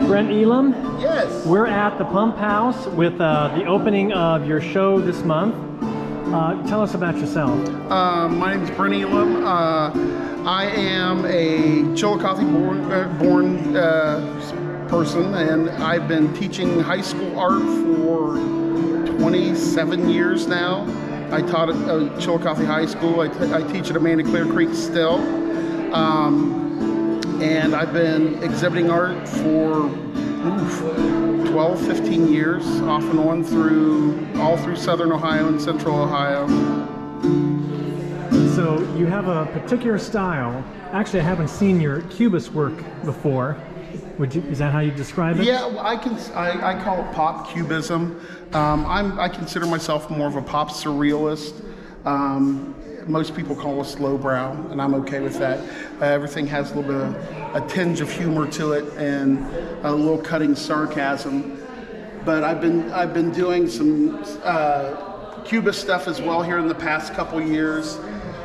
Brent Elam. Yes. We're at the Pump House with the opening of your show this month. Tell us about yourself. My name is Brent Elam. I am a Chillicothe born person, and I've been teaching high school art for 27 years now. I taught at Chillicothe High School. I teach at Amanda Clear Creek still. And I've been exhibiting art for 12, 15 years, off and on all through Southern Ohio and Central Ohio. So you have a particular style. Actually, I haven't seen your Cubist work before. Is that how you describe it? Yeah, well, I call it pop cubism. I consider myself more of a pop surrealist. Most people call us lowbrow, and I'm okay with that. Everything has a little bit of a tinge of humor to it and a little cutting sarcasm. But I've been doing some Cubist stuff as well here in the past couple years.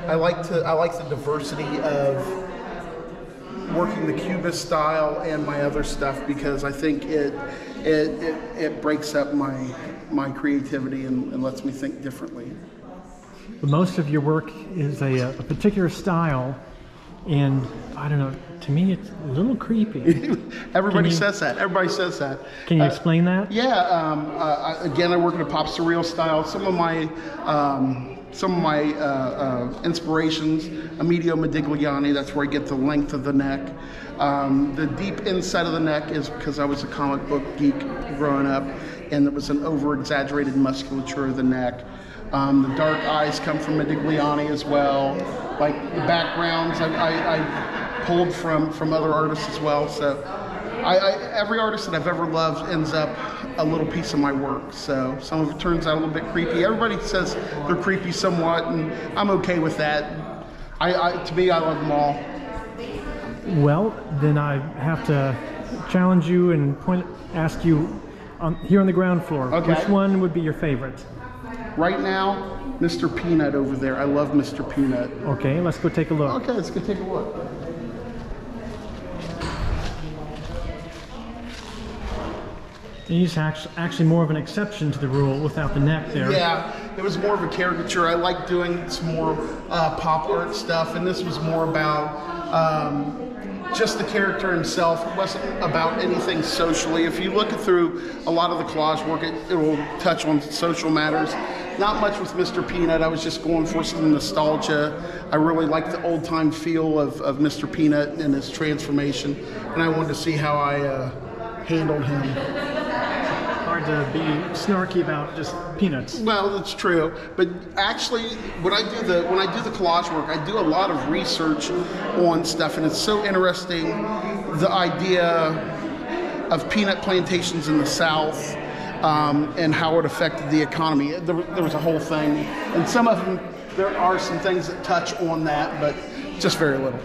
I like the diversity of working the Cubist style and my other stuff, because I think it breaks up my creativity and lets me think differently. Most of your work is a particular style, and I don't know, to me it's a little creepy. Everybody says that. Everybody says that. Can you explain that? Yeah. Again, I work in a pop surreal style. Some of my inspirations, Emilio Modigliani, that's where I get the length of the neck. The deep inside of the neck is because I was a comic book geek growing up, and there was an over-exaggerated musculature of the neck. The dark eyes come from Modigliani as well. Like the backgrounds, I pulled from other artists as well. So every artist that I've ever loved ends up a little piece of my work. So some of it turns out a little bit creepy. Everybody says they're creepy somewhat, and I'm okay with that. To me, I love them all. Well, then I have to challenge you and ask you here on the ground floor. Okay. Which one would be your favorite? Right now, Mr. Peanut over there. I love Mr. Peanut. Okay, let's go take a look. Okay, let's go take a look. He's actually more of an exception to the rule without the neck there. Yeah, it was more of a caricature. I like doing some more pop art stuff, and this was more about just the character himself. It wasn't about anything socially. If you look through a lot of the collage work, it will touch on social matters. Not much with Mr. Peanut. I was just going for some nostalgia. I really liked the old-time feel of Mr. Peanut and his transformation, and I wanted to see how I handled him. Hard to be snarky about just peanuts. Well, that's true. But actually, when I do the collage work, I do a lot of research on stuff, and it's so interesting, the idea of peanut plantations in the South, and how it affected the economy. There was a whole thing, and some of them, there are some things that touch on that, but just very little.